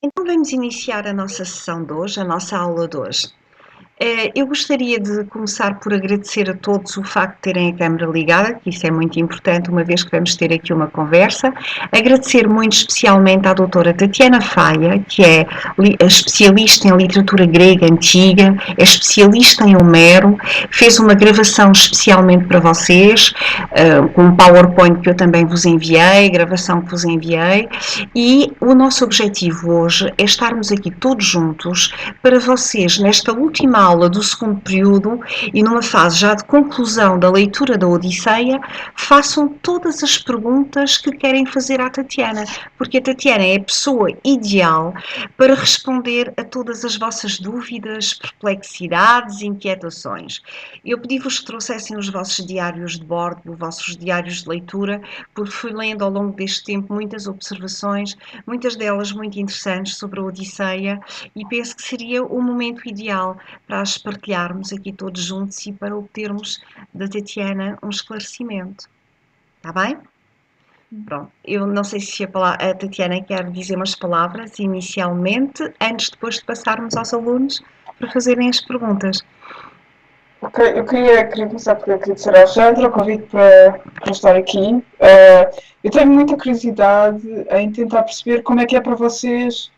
Então vamos iniciar a nossa sessão de hoje, a nossa aula de hoje. Eu gostaria de começar por agradecer a todos o facto de terem a câmara ligada, que isso é muito importante, uma vez que vamos ter aqui uma conversa. Agradecer muito especialmente à doutora Tatiana Faia, que é especialista em literatura grega antiga, é especialista em Homero, fez uma gravação especialmente para vocês, com um PowerPoint que eu também vos enviei, gravação que vos enviei, e o nosso objetivo hoje é estarmos aqui todos juntos para vocês, nesta última aula do segundo período e numa fase já de conclusão da leitura da Odisseia, façam todas as perguntas que querem fazer à Tatiana, porque a Tatiana é a pessoa ideal para responder a todas as vossas dúvidas, perplexidades, inquietações. Eu pedi-vos que trouxessem os vossos diários de bordo, os vossos diários de leitura, porque fui lendo ao longo deste tempo muitas observações, muitas delas muito interessantes sobre a Odisseia, e penso que seria o momento ideal para as partilharmos aqui todos juntos e para obtermos da Tatiana um esclarecimento. Está bem? Pronto, eu não sei se a Tatiana quer dizer umas palavras inicialmente, antes depois de passarmos aos alunos para fazerem as perguntas. Ok, eu queria começar por agradecer ao Sandra o convite para estar aqui. Eu tenho muita curiosidade em tentar perceber como é que é para vocês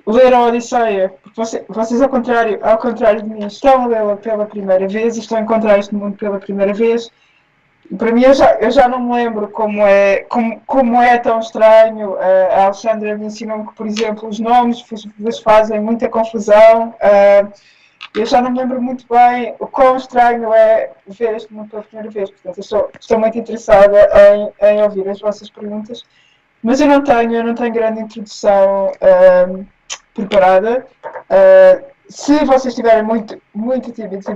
ler a Odisseia, porque vocês ao contrário de mim, estão a lê-la pela primeira vez e estão a encontrar este mundo pela primeira vez. E para mim, eu já não me lembro como é tão estranho. A Alexandra me ensinou que, por exemplo, os nomes vos fazem muita confusão. Eu já não me lembro muito bem o quão estranho é ver este mundo pela primeira vez. Portanto, estou muito interessada em ouvir as vossas perguntas, mas eu não tenho grande introdução preparada. Se vocês estiverem muito tímidos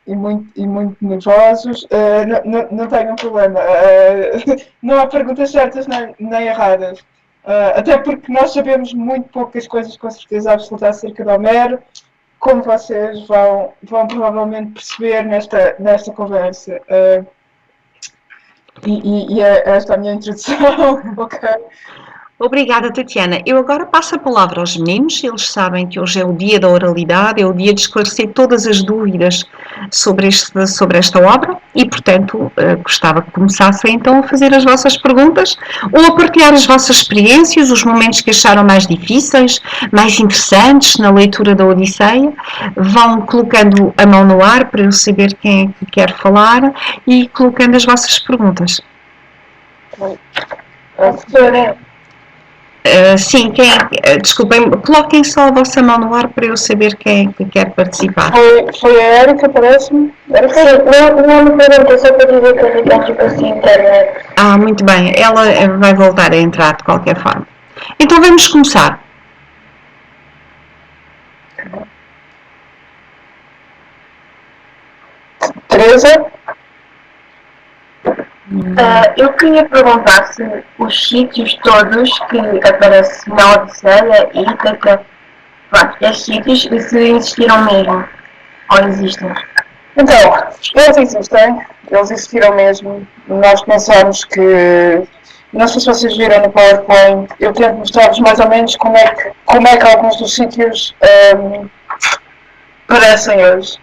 e muito nervosos, não tenham problema. Não há perguntas certas nem erradas. Até porque nós sabemos muito poucas coisas, com certeza absoluta, acerca de Homero, como vocês vão provavelmente perceber nesta conversa. E é esta a minha introdução. Ok. Obrigada, Tatiana. Eu agora passo a palavra aos meninos. Eles sabem que hoje é o dia da oralidade, é o dia de esclarecer todas as dúvidas sobre esta obra e, portanto, gostava que começassem então a fazer as vossas perguntas ou a partilhar as vossas experiências, os momentos que acharam mais difíceis, mais interessantes na leitura da Odisseia. Vão colocando a mão no ar para eu saber quem é que quer falar e colocando as vossas perguntas. Sim, desculpem, coloquem só a vossa mão no ar para eu saber quem é que quer participar. Foi a Erika, parece-me? Não me pergunta, só para dizer que eu fico tipo assim, internet. Muito bem, ela vai voltar a entrar de qualquer forma. Então vamos começar. Teresa? Eu queria perguntar se os sítios todos que aparecem na Odisseia e Ítaca, estes sítios, se existiram mesmo, ou existem? Então, eles existiram mesmo. Nós pensamos que, não sei se vocês viram no PowerPoint, eu tento mostrar-vos mais ou menos como é que alguns dos sítios parecem hoje.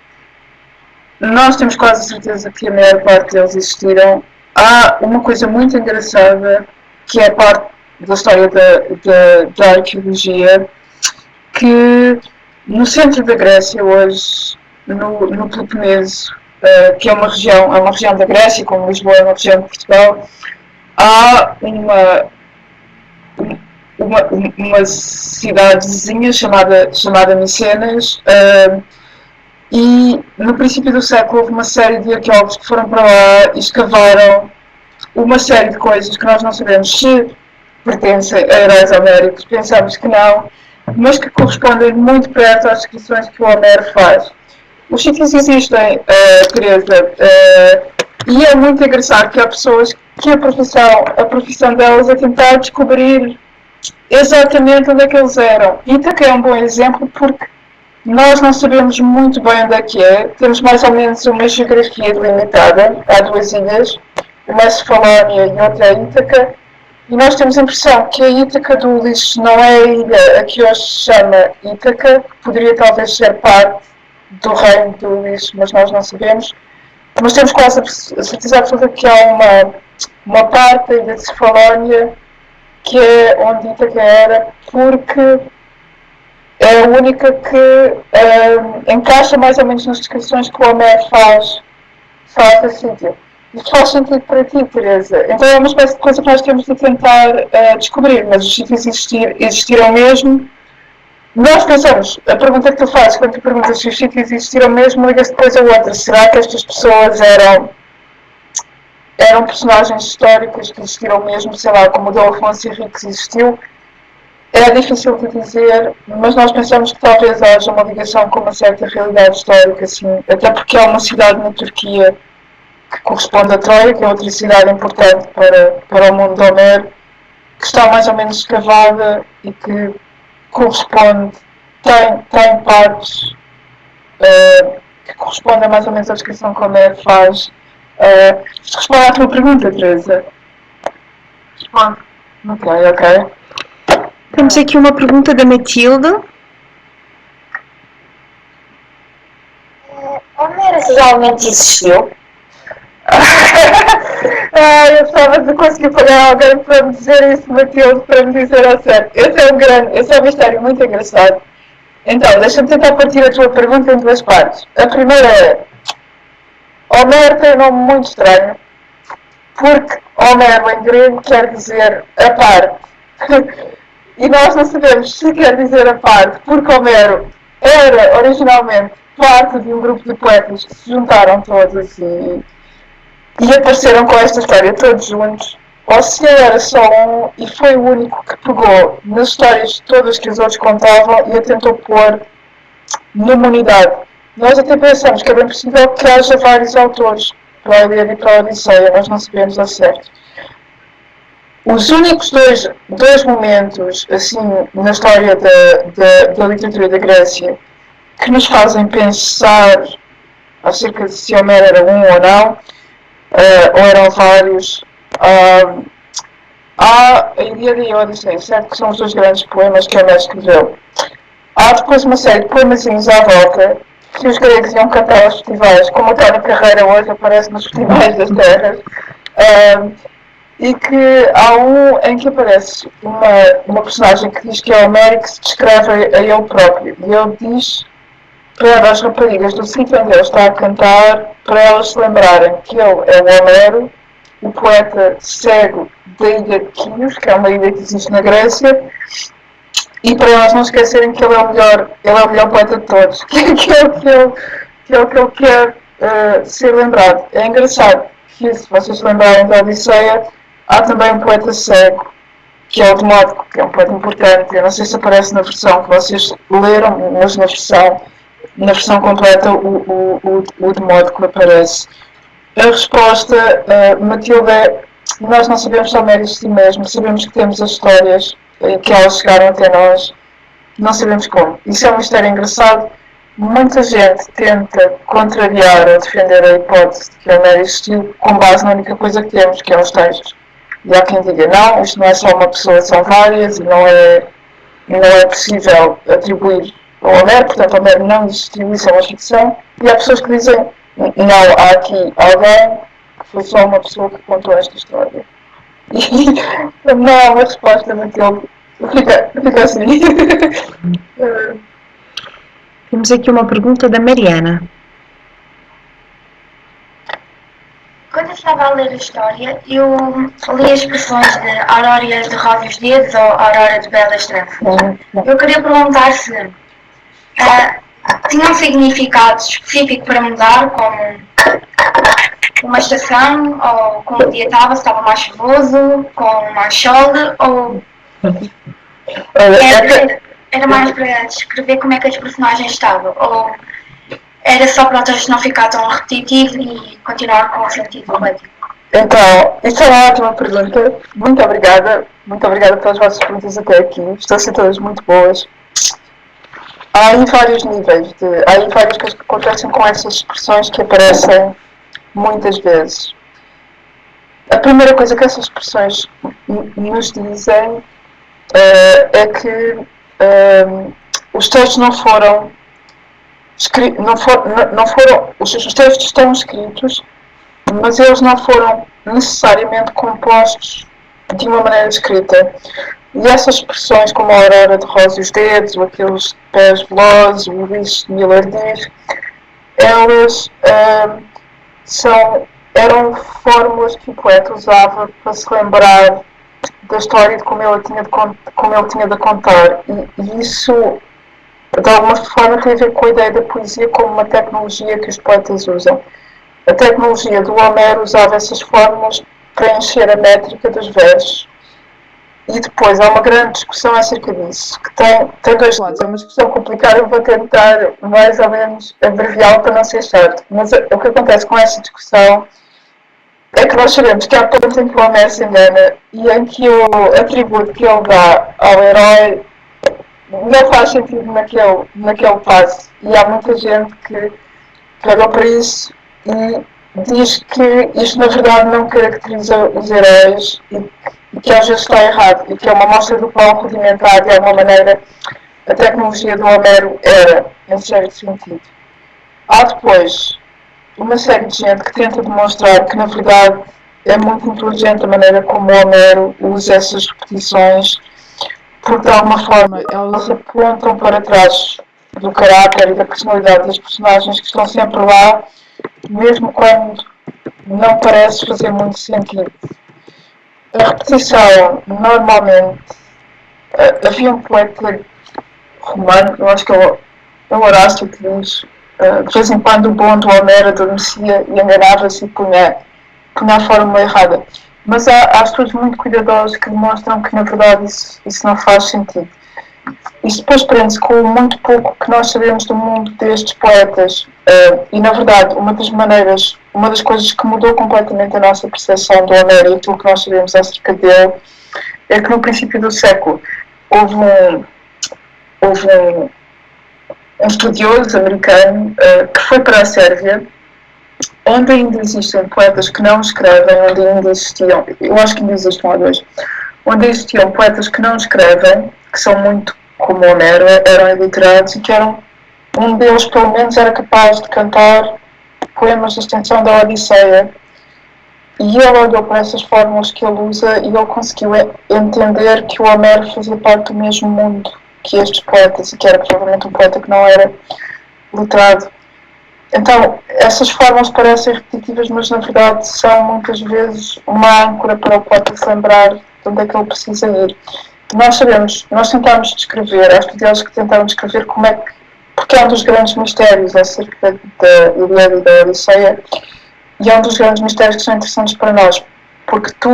Nós temos quase certeza que a maior parte deles existiram. Há uma coisa muito engraçada, que é parte da história da arqueologia, que no centro da Grécia hoje, no Peloponeso, que é uma região da Grécia, como Lisboa é uma região de Portugal, há uma cidadezinha chamada Micenas, e no princípio do século houve uma série de arqueólogos que foram para lá e escavaram uma série de coisas que nós não sabemos se pertencem a heróis homéricos, pensamos que não, mas que correspondem muito perto às descrições que o Homero faz. Os sítios existem, Teresa, e é muito engraçado que há pessoas que a profissão delas é tentar descobrir exatamente onde é que eles eram. Ítaca é um bom exemplo porque nós não sabemos muito bem onde é que é. Temos mais ou menos uma geografia delimitada. Há duas ilhas, uma é Cefalónia e outra é Ítaca. E nós temos a impressão que a Ítaca do Ulisses não é a ilha a que hoje se chama Ítaca, que poderia talvez ser parte do reino do Ulisses, mas nós não sabemos. Mas temos quase a certeza absoluta que há uma parte da ilha de Cefalónia que é onde Ítaca era, porque é a única que encaixa mais ou menos nas descrições que o Homero faz do sítio. Isto faz sentido para ti, Teresa? Então é uma espécie de coisa que nós temos de tentar descobrir, mas os sítios existiram mesmo. Nós pensamos, a pergunta que tu fazes quando tu perguntas se os sítios existiram mesmo, liga-se depois a outra. Será que estas pessoas eram personagens históricas que existiram mesmo, sei lá, como o Dom Afonso Henriques existiu? É difícil de dizer, mas nós pensamos que talvez haja uma ligação com uma certa realidade histórica, assim, até porque há uma cidade na Turquia que corresponde a Troia, que é outra cidade importante para o mundo de Homero, que está mais ou menos escavada e que corresponde, tem partes que correspondem mais ou menos à descrição que Homero faz. Responde à tua pergunta, Teresa. Responde. Ok. Temos aqui uma pergunta da Matilde. Homero realmente existiu? Eu gostava de conseguir pagar alguém para me dizer isso, Matilde, para me dizer ao certo. Esse é um mistério muito engraçado. Então, deixa-me tentar partir a tua pergunta em duas partes. A primeira é: Homero tem um nome muito estranho, porque Homero em grego quer dizer a parte. E nós não sabemos se quer dizer a parte, porque Homero era originalmente parte de um grupo de poetas que se juntaram todos e apareceram com esta história todos juntos, ou se ele era só um e foi o único que pegou nas histórias todas que os outros contavam e a tentou pôr numa unidade. Nós até pensamos que é bem possível que haja vários autores para a Ilíada e para a Odisseia, nós não sabemos ao certo. Os únicos dois momentos, assim, na história da literatura da Grécia, que nos fazem pensar acerca de se Homero era um ou não, ou eram vários. Há a Ilíada e a Odisseia, certo? Que são os dois grandes poemas que Homero escreveu. Há depois uma série de poemazinhos à volta que os gregos iam cantar aos festivais, como o Tony Carreira hoje aparece nos festivais das terras. E que há um em que aparece uma personagem que diz que é Homero e que se descreve a ele próprio. E ele diz para as raparigas do sítio onde ele está a cantar, para elas se lembrarem que ele é o Homero, o poeta cego da ilha de Quios, que é uma ilha que existe na Grécia, e para elas não esquecerem que ele é o melhor poeta de todos, que é o que ele quer ser lembrado. É engraçado que, se vocês se lembrarem da Odisseia, há também um poeta cego, que é o Demótico, que é um poeta importante. Eu não sei se aparece na versão que vocês leram, mas na versão completa o Demótico aparece. A resposta, Matilde, é: nós não sabemos se Homero existe mesmo, sabemos que temos as histórias que elas chegaram até nós, não sabemos como. Isso é um mistério engraçado. Muita gente tenta contrariar ou defender a hipótese de que Homero existiu com base na única coisa que temos, que é os textos. E há quem diga: não, isto não é só uma pessoa, são várias, e não é possível atribuir ao Homero, portanto Homero não existiu, isso é uma ficção. E há pessoas que dizem: não, há aqui alguém que foi só uma pessoa que contou esta história. E não há uma resposta naquele. Fica assim. Temos aqui uma pergunta da Mariana. Quando eu estava a ler a história, eu li as expressões de Aurora de rosa os dedos ou Aurora de belas tranças. Eu queria perguntar se tinha um significado específico para mudar, como uma estação, ou como o dia estava mais chuvoso, com mais sol, ou era mais para descrever como é que as personagens estavam, ou era só para o texto não ficar tão repetitivo e continuar com o sentido poético? Então, isso é uma ótima pergunta. Muito obrigada pelas vossas perguntas até aqui. Estão a ser todas muito boas. Há aí vários níveis, há aí várias coisas que acontecem com essas expressões que aparecem muitas vezes. a primeira coisa que essas expressões nos dizem é que os textos não foram os textos estão escritos, mas eles não foram necessariamente compostos de uma maneira escrita. E essas expressões, como a aurora de rosa e os dedos, ou aqueles pés velozes, o Luís Miller diz, elas eram fórmulas que o poeta usava para se lembrar da história e de como ele tinha de contar. E isso, de alguma forma, tem a ver com a ideia da poesia como uma tecnologia que os poetas usam. A tecnologia do Homero usava essas fórmulas para encher a métrica dos versos. E depois há uma grande discussão acerca disso, que tem dois lados. É uma discussão complicada, eu vou tentar mais ou menos abreviá-la para não ser chato. Mas o que acontece com essa discussão é que nós sabemos que há pontos em que o Homero se engana e em que o atributo que ele dá ao herói não faz sentido naquele passo. E há muita gente que olhou para isso e diz que isto na verdade não caracteriza os heróis e que às vezes está errado e que é uma mostra do quão rudimentar de alguma maneira a tecnologia do Homero era, em certo sentido. Há depois uma série de gente que tenta demonstrar que na verdade é muito inteligente a maneira como o Homero usa essas repetições, porque de alguma forma elas apontam para trás do caráter e da personalidade das personagens que estão sempre lá, mesmo quando não parece fazer muito sentido. A repetição, normalmente, havia um poeta romano, eu acho que é o Horácio, que diz, de vez em quando o bom do Homero adormecia e enganava-se e punha a fórmula errada. Mas há estudos muito cuidadosos que demonstram que, na verdade, isso não faz sentido. Isso depois prende-se com muito pouco que nós sabemos do mundo destes poetas. E, na verdade, uma das coisas que mudou completamente a nossa percepção do Homero e aquilo que nós sabemos acerca dele é que, no princípio do século, houve um estudioso americano que foi para a Sérvia, onde ainda existem poetas que não escrevem, onde ainda existiam, eu acho que ainda existem dois, onde existiam poetas que não escrevem, que são muito como Homero, eram iliterados e que um deles pelo menos era capaz de cantar poemas da extensão da Odisseia. E ele olhou para essas fórmulas que ele usa e ele conseguiu entender que o Homero fazia parte do mesmo mundo que estes poetas e que era provavelmente um poeta que não era literado. Então, essas fórmulas parecem repetitivas, mas na verdade são muitas vezes uma âncora para o poeta se lembrar de onde é que ele precisa ir. Nós tentámos descrever, há estudiosos que tentaram descrever porque é um dos grandes mistérios acerca da Ilíada e da Odisseia, e é um dos grandes mistérios que são interessantes para nós, porque tu,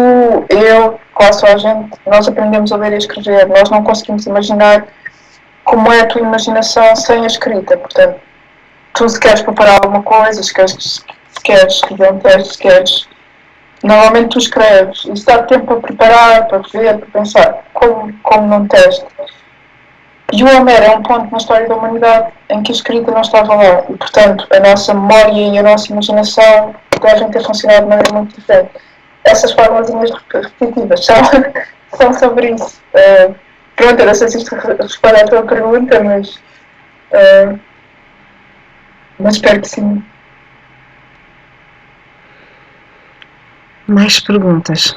eu, quase toda a gente, nós aprendemos a ler e escrever, nós não conseguimos imaginar como é a tua imaginação sem a escrita. Portanto, tu se queres preparar alguma coisa, se queres escrever um texto, se queres, normalmente tu escreves, e se dá tempo para preparar, para ver, para pensar, como num texto. E o Homero é um ponto na história da humanidade em que a escrita não estava lá, e portanto a nossa memória e a nossa imaginação devem ter funcionado de maneira muito diferente. Essas fórmulas repetitivas são sobre isso. Pronto, eu não sei se isto responde à tua pergunta, mas espero que sim. Mais perguntas?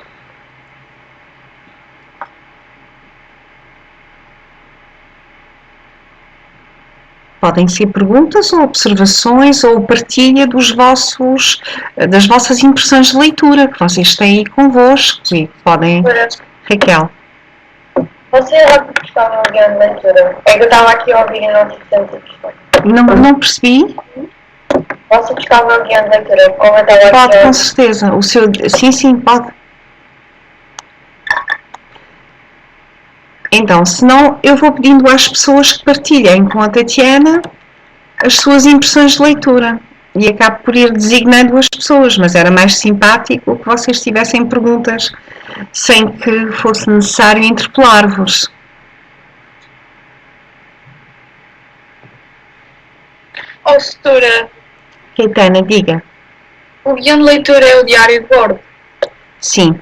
Podem ser perguntas ou observações ou partilha das vossas impressões de leitura que vocês têm aí convosco e podem... Raquel. Você era gostava de alguém de leitura? É que eu estava aqui a ouvir e não tive tempo de responder. Não percebi? Você gostava de alguém de leitura? Como eu estava Pode, aqui com certeza. Sim, pode. Então, senão eu vou pedindo às pessoas que partilhem com a Tatiana as suas impressões de leitura e acabo por ir designando as pessoas, mas era mais simpático que vocês tivessem perguntas sem que fosse necessário interpelar-vos. Setora, Caetana, diga. o guião de leitura é o diário de bordo? Sim.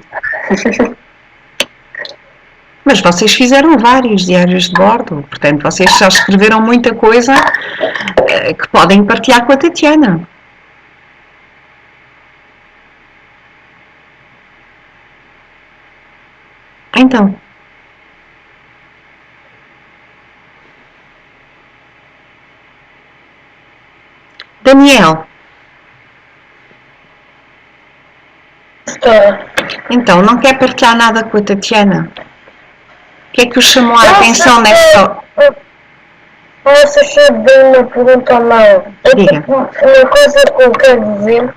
Mas vocês fizeram vários diários de bordo, portanto, vocês já escreveram muita coisa que podem partilhar com a Tatiana. Então. Daniel. Então, não quer partilhar nada com a Tatiana? O que é que o chamou a atenção nesta... Não sei se é bem uma pergunta ou não. É tipo uma coisa que eu quero dizer.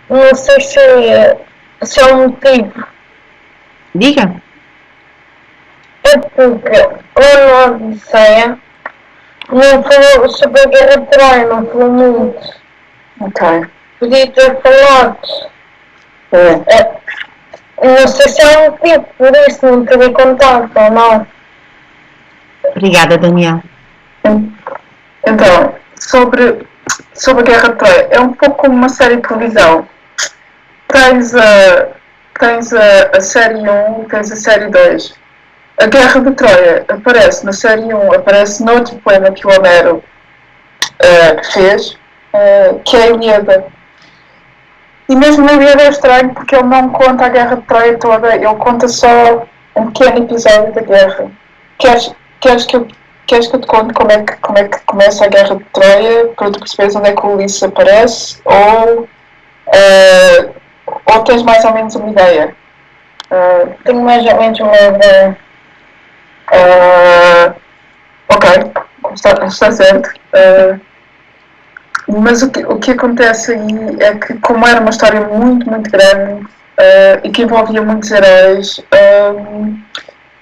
Não sei se é um motivo. Diga. É porque lá na Odisseia não falou sobre a Guerra de Troia, não falou muito. Ok. Podia ter falado. Não sei se é um motivo, por isso não teria contado ou não. Obrigada, Daniel. Então, sobre a Guerra de Troia, é um pouco como uma série de televisão. Tens a série 1, tens a série 2. A Guerra de Troia aparece na série 1, aparece noutro poema que o Homero fez, que é a Ilíada. E mesmo na Ilíada é estranho porque ele não conta a Guerra de Troia toda, ele conta só um pequeno episódio da guerra. Queres que eu te conte como é que começa a Guerra de Troia, para tu perceberes onde é que o Ulisses aparece, ou tens mais ou menos uma ideia? Tenho mais ou menos uma ideia. Ok, está certo. Mas o que acontece aí é que, como era uma história muito, muito grande e que envolvia muitos heróis,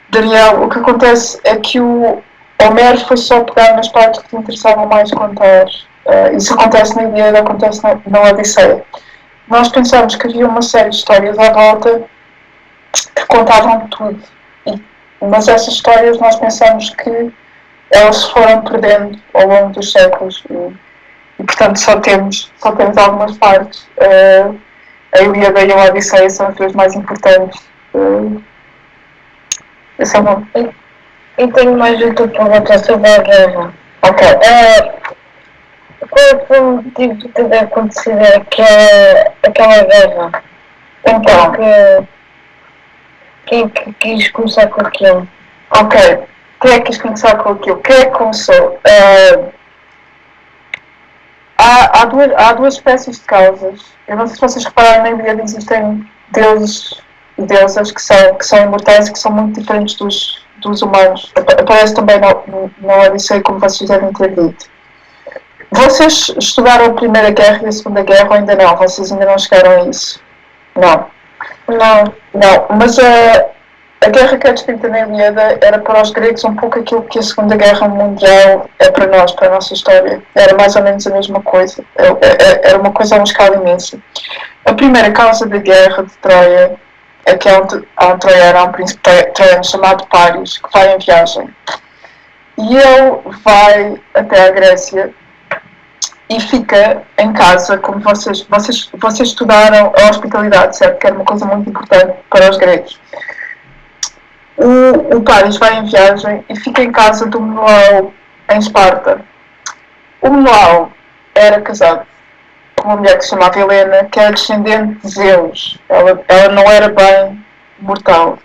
Daniel, o que acontece é que o Homero foi só pegar nas partes que te interessavam mais contar. Isso acontece na Ilíada, acontece na Odisseia. Nós pensamos que havia uma série de histórias à volta que contavam tudo. Mas essas histórias nós pensamos que elas se foram perdendo ao longo dos séculos. E portanto só temos algumas partes. A Ilíada e a Odisseia são as duas mais importantes. E tenho mais outra pergunta sobre a guerra. Ok. Qual foi o motivo de ter acontecido aquela guerra? Então, quem é que quis começar com aquilo? Ok. Quem é que quis começar com aquilo? Quem é que começou? Há duas espécies de causas. Eu não sei se vocês repararam, na Ilíada existem deuses e deusas que são imortais e que são muito diferentes dos humanos. Aparece também na Odisseia, como vocês devem ter dito. Vocês estudaram a Primeira Guerra e a Segunda Guerra ou ainda não? Vocês ainda não chegaram a isso? Não. Não. Mas a guerra que é descrita na Ilíada era para os gregos um pouco aquilo que a Segunda Guerra Mundial é para nós, para a nossa história. Era mais ou menos a mesma coisa. Era uma coisa a uma escala imensa. A primeira causa da guerra de Troia é que há um troiano, há um príncipe troiano chamado Paris, que vai em viagem. E ele vai até a Grécia e fica em casa, como vocês estudaram a hospitalidade, certo? Que era uma coisa muito importante para os gregos. O Paris vai em viagem e fica em casa do Menuau, em Esparta. O Menuau era casado com uma mulher que se chamava Helena, que era descendente de Zeus. Ela não era bem mortal.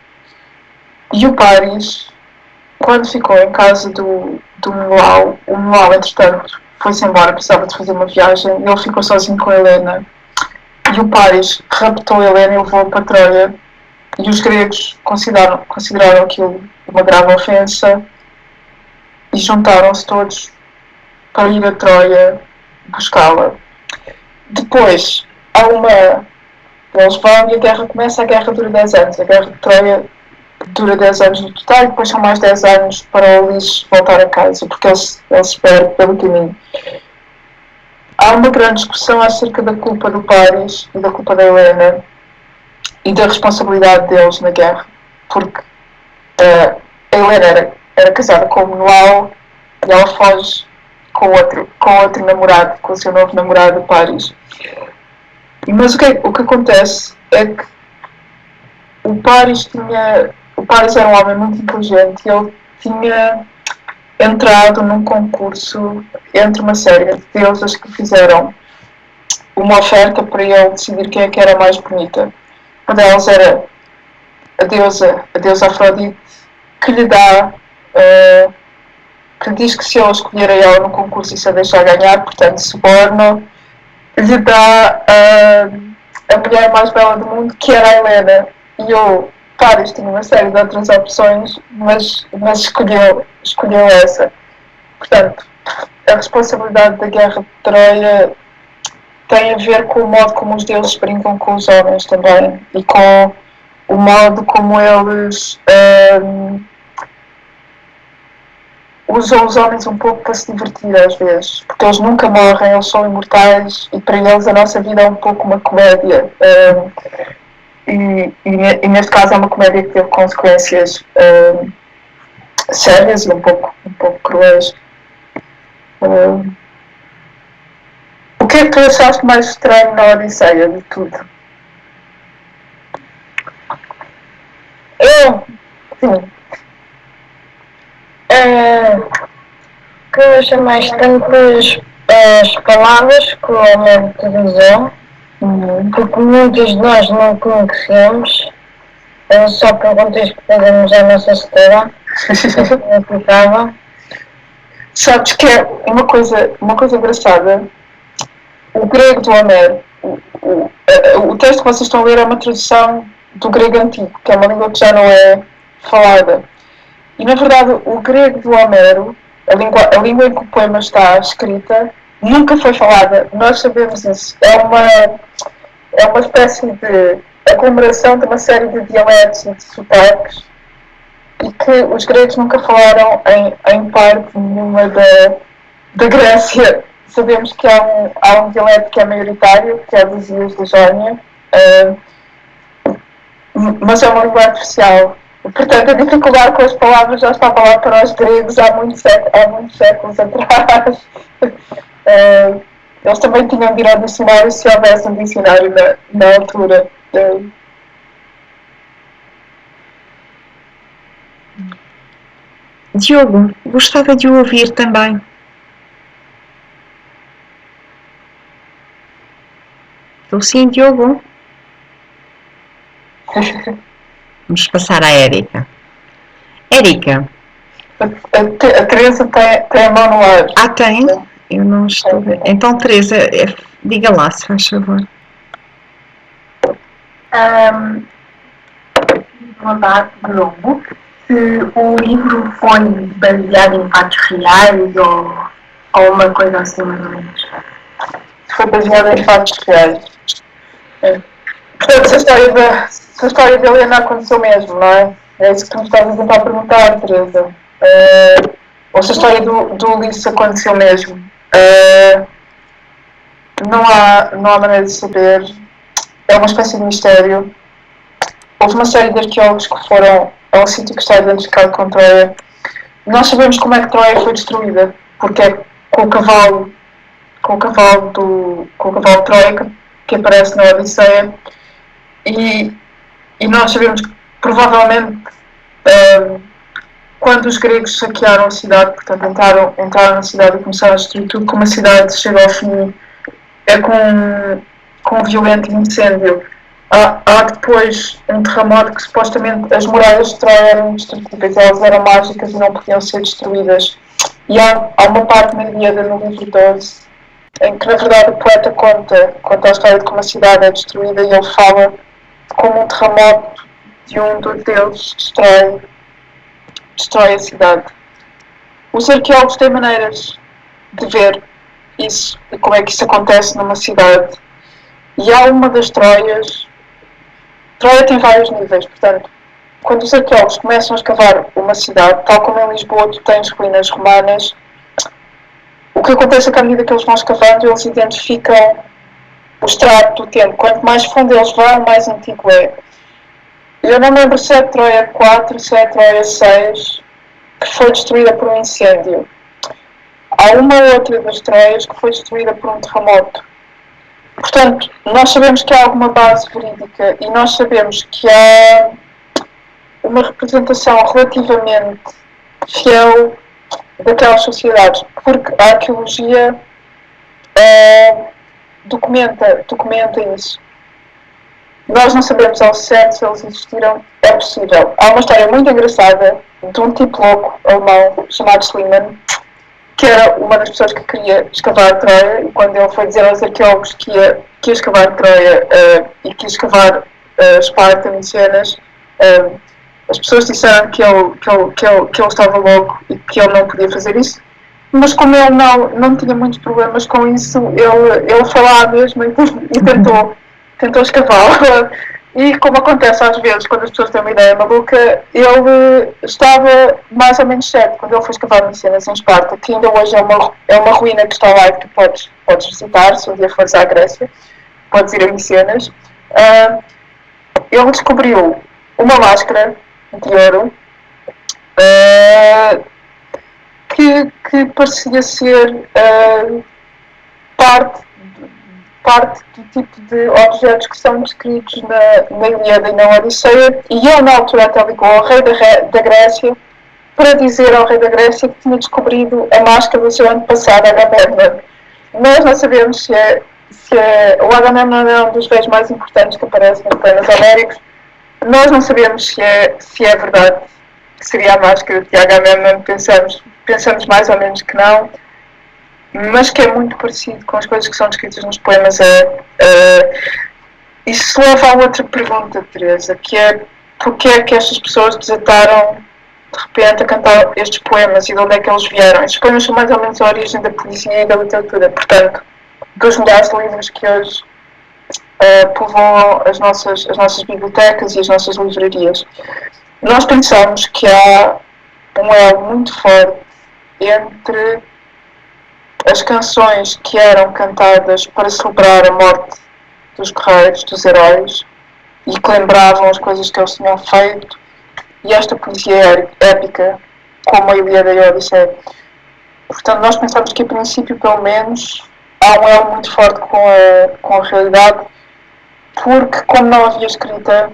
E o Paris, quando ficou em casa do Menuau, o Menuau, entretanto, foi-se embora, precisava de fazer uma viagem, e ele ficou sozinho com a Helena. E o Paris raptou a Helena e levou-a para Troia. E os gregos consideraram aquilo uma grave ofensa e juntaram-se todos para ir a Troia buscá-la. Depois, eles vão e a guerra começa, a guerra dura 10 anos. A guerra de Troia dura 10 anos no total e depois são mais 10 anos para o Ulisses voltar a casa, porque ele se perde pelo caminho. Há uma grande discussão acerca da culpa do Paris e da culpa da Helena e da responsabilidade deles na guerra, porque a Helena era casada com o Menuau e ela foge com outro namorado, com o seu novo namorado, Paris. Mas o que acontece é que o Paris era um homem muito inteligente e ele tinha entrado num concurso entre uma série de deusas que fizeram uma oferta para ele decidir quem é que era mais bonita. Uma delas era a deusa Afrodite, que lhe dá, que lhe diz que se ele escolher a ela no concurso isso a deixar ganhar, portanto suborna, lhe dá a mulher mais bela do mundo, que era a Helena. E eu, Paris tinha uma série de outras opções, mas escolheu essa. Portanto, a responsabilidade da guerra de Troia tem a ver com o modo como os deuses brincam com os homens também e com o modo como eles usam os homens um pouco para se divertir às vezes, porque eles nunca morrem, eles são imortais e para eles a nossa vida é um pouco uma comédia. E neste caso é uma comédia que teve consequências sérias e um pouco cruéis. O que é que tu achaste mais estranho na Odisseia de tudo? Sim. O que eu achei mais estranho foi as palavras que o homem utilizou, porque muitos de nós não conhecemos, só pelo contexto que fazemos a nossa história, não aplicava. Sabes que é uma coisa engraçada. O grego do Homero, o texto que vocês estão a ler é uma tradução do grego antigo, que é uma língua que já não é falada. E na verdade o grego do Homero, a língua em que o poema está escrita, nunca foi falada. Nós sabemos isso. É uma espécie de aglomeração de uma série de dialetos e de sotaques e que os gregos nunca falaram em parte nenhuma da Grécia. Sabemos que há um dialeto que é maioritário, que é dos Ios da Jónia, mas é uma língua artificial. Portanto, a dificuldade com as palavras já estava lá para os gregos há muitos séculos atrás. Eles também tinham de ir ao dicionário se houvesse um dicionário na altura. Diogo, gostava de o ouvir também. Estou sim, Diogo. Vamos passar à Érica. Érica. A Teresa tem a mão no ar. Ah, tem? Eu não estou a ver. Então, Teresa, diga lá, se faz favor. Perguntar de novo se o livro foi baseado em fatos reais ou uma coisa assim mais ou menos. Foi baseado em fatos reais. Portanto, se a história da Helena aconteceu mesmo, não é? É isso que tu me estás a tentar perguntar, Teresa. Ou se a história do Ulisses aconteceu mesmo. Não há maneira de saber. É uma espécie de mistério. Houve uma série de arqueólogos que foram ao sítio que está identificado com Troia. Nós sabemos como é que Troia foi destruída, porque é com o cavalo de Troia que aparece na Odisseia. E nós sabemos que provavelmente quando os gregos saquearam a cidade, portanto entraram na cidade e começaram a destruir tudo, como a cidade chega ao fim com um violento incêndio. Há depois um terremoto que supostamente as muralhas de Troia eram indestrutíveis, elas eram mágicas e não podiam ser destruídas. E há uma parte na Ilíada, no livro 12, em que na verdade o poeta conta a história de como a cidade é destruída e ele fala de como um terremoto de um dos deuses destrói a cidade. Os arqueólogos têm maneiras de ver isso e como é que isso acontece numa cidade. E há uma das Troias. Troia tem vários níveis, portanto, quando os arqueólogos começam a escavar uma cidade, tal como em Lisboa tu tens ruínas romanas, o que acontece é que à medida que eles vão escavando, eles identificam o extrato do tempo. Quanto mais fundo eles vão, mais antigo é. Eu não me lembro se é Troia 4, se é Troia 6, que foi destruída por um incêndio. Há uma outra das Troias que foi destruída por um terremoto. Portanto, nós sabemos que há alguma base verídica e nós sabemos que há uma representação relativamente fiel daquelas sociedades, porque a arqueologia documenta isso. Nós não sabemos ao certo se eles existiram, é possível. Há uma história muito engraçada de um tipo louco alemão chamado Schliemann, que era uma das pessoas que queria escavar Troia, e quando ele foi dizer aos arqueólogos que ia escavar Troia e que ia escavar Esparta, Micenas, as pessoas disseram que ele estava louco e que ele não podia fazer isso, mas como ele não tinha muitos problemas com isso, ele foi lá mesmo e tentou escavá-la. E como acontece às vezes quando as pessoas têm uma ideia maluca, ele estava mais ou menos certo quando ele foi escavar Micenas em Esparta, que ainda hoje é uma ruína que está lá e que tu podes visitar, se um dia fores à Grécia, podes ir a Micenas. Ele descobriu uma máscara de ouro que parecia ser parte do tipo de objetos que são descritos na Ilíada e na Odisseia, e ele na altura até ligou ao rei da Grécia para dizer ao rei da Grécia que tinha descobrido a máscara do seu antepassado, Agamemnon. Nós não sabemos se o Agamemnon é um dos reis mais importantes que aparecem nos Planos Homéricos. Nós não sabemos se é verdade que seria a máscara de Agamemnon, pensamos mais ou menos que não, mas que é muito parecido com as coisas que são descritas nos poemas. Isso leva a outra pergunta, Teresa, que é porque é que estas pessoas desataram de repente a cantar estes poemas e de onde é que eles vieram? Estes poemas são mais ou menos a origem da poesia e da literatura, portanto, dos milhares de livros que hoje povoam as nossas bibliotecas e as nossas livrarias. Nós pensamos que há um elo muito forte entre as canções que eram cantadas para celebrar a morte dos guerreiros, dos heróis, e que lembravam as coisas que eles tinham feito, e esta poesia épica, como a Ilíada e a Odisseia. Portanto, nós pensamos que, a princípio, pelo menos, há um elo muito forte com a realidade, porque, como não havia escrita,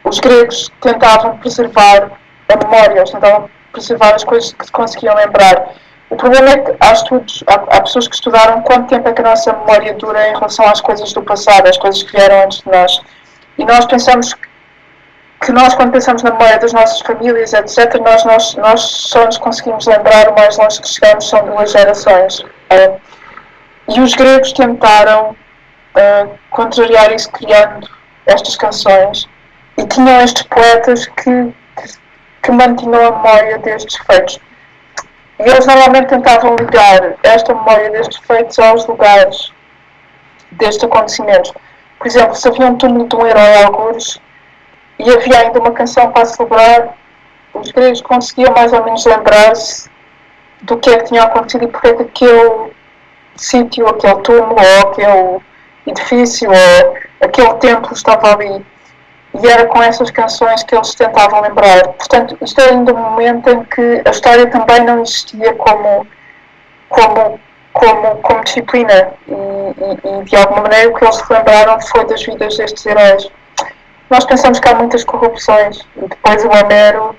os gregos tentavam preservar a memória, eles tentavam preservar as coisas que se conseguiam lembrar. O problema é que há pessoas que estudaram quanto tempo é que a nossa memória dura em relação às coisas do passado, às coisas que vieram antes de nós. E nós pensamos que nós, quando pensamos na memória das nossas famílias, etc., nós só nos conseguimos lembrar, o mais longe que chegamos são 2 gerações. E os gregos tentaram contrariar isso criando estas canções, e tinham estes poetas que mantinham a memória destes feitos. E eles normalmente tentavam ligar esta memória destes feitos aos lugares destes acontecimentos. Por exemplo, se havia um túmulo de um herói algures e havia ainda uma canção para celebrar, os gregos conseguiam mais ou menos lembrar-se do que é que tinha acontecido e porque é que aquele sítio, aquele túmulo, ou aquele edifício, ou aquele templo estava ali. E era com essas canções que eles tentavam lembrar. Portanto, isto é ainda um momento em que a história também não existia como disciplina. E de alguma maneira o que eles se lembraram foi das vidas destes heróis. Nós pensamos que há muitas corrupções e depois o Homero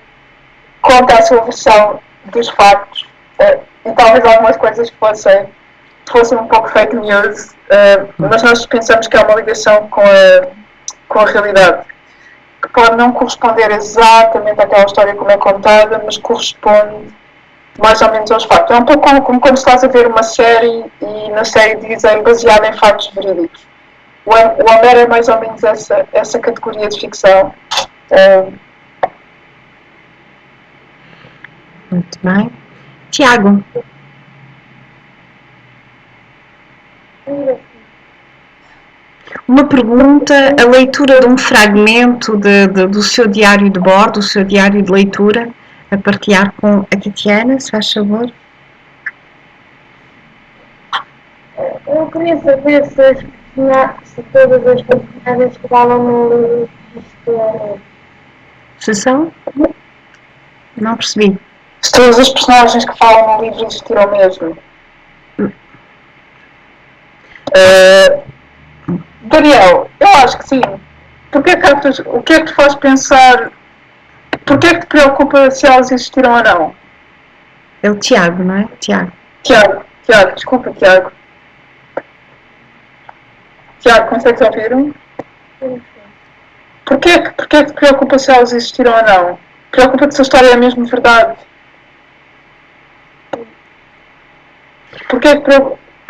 conta a sua versão dos factos e talvez algumas coisas fossem um pouco fake news, mas nós pensamos que há uma ligação com a realidade, que pode não corresponder exatamente àquela história como é contada, mas corresponde mais ou menos aos factos. É um pouco como quando estás a ver uma série e na série dizem baseada em factos verídicos. O Homero é mais ou menos essa categoria de ficção. Muito bem. Tiago. Uma pergunta, a leitura de um fragmento do seu diário de bordo, do seu diário de leitura, a partilhar com a Tatiana, se faz favor. Eu queria saber se todas as personagens que falam no livro existem. Se são? Não percebi. Se todas as personagens que falam no livro existiram mesmo. Daniel, eu acho que sim. O que é que te faz pensar? Porquê é que te preocupa se elas existiram ou não? É o Tiago, não é? Tiago. Tiago, desculpa, Tiago. Tiago, consegues ouvir-me? Porquê é que te preocupa se elas existiram ou não? Preocupa-te se a história é mesmo verdade? Porquê é que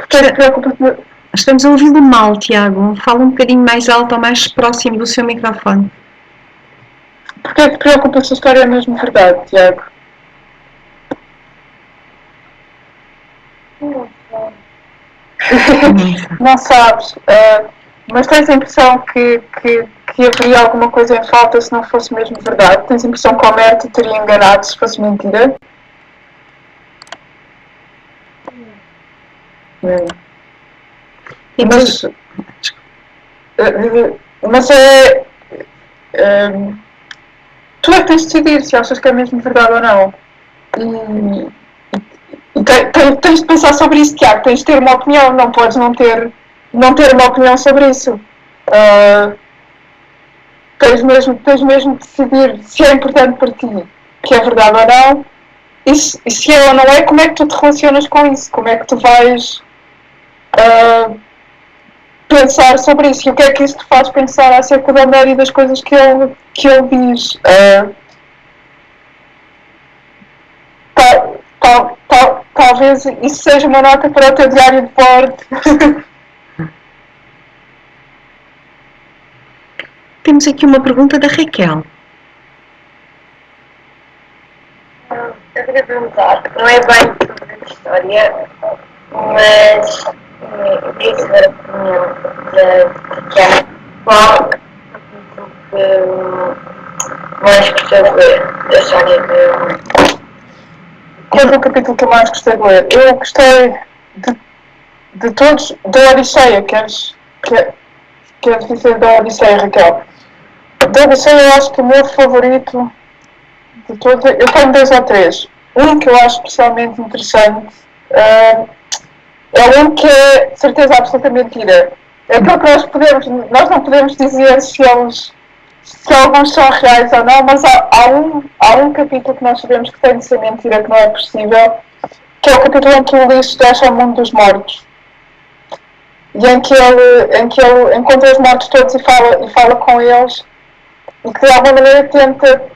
te preocupa? Estamos a ouvi-lo mal, Tiago. Fala um bocadinho mais alto ou mais próximo do seu microfone. Porquê é que te preocupa se a história é mesmo verdade, Tiago? Não sabes, mas tens a impressão que haveria alguma coisa em falta se não fosse mesmo verdade? Tens a impressão que Homero te teria enganado se fosse mentira? Mas, mas tu é que tens de decidir se achas que é mesmo verdade ou não. E tens de pensar sobre isso, Tiago. Tens de ter uma opinião, não podes não ter uma opinião sobre isso. Tens mesmo de decidir se é importante para ti, que é verdade ou não. E se é ou não é, como é que tu te relacionas com isso? Como é que tu vais pensar sobre isso? E o que é que isso te faz pensar acerca da Homero e das coisas que ele diz? Talvez isso seja uma nota para o teu diário de bordo. Temos aqui uma pergunta da Raquel. Eu queria perguntar, não é bem sobre a história, mas eu queria saber a opinião da Raquel. Qual que mais gostou de ler da história de... Qual é o capítulo que eu mais gostei de ler? Eu gostei de todos da Odisseia. Queres dizer da Odisseia, Raquel? Da Odisseia eu acho que o meu favorito de todos, eu tenho 2 ou 3. Um que eu acho especialmente interessante é um que é de certeza absoluta mentira. É aquilo que nós não podemos dizer se alguns são reais ou não, mas há um capítulo que nós sabemos que tem de ser mentira, que não é possível, que é o capítulo em que o Ulisses deixa o mundo dos mortos. E em que ele encontra os mortos todos e fala com eles, e que de alguma maneira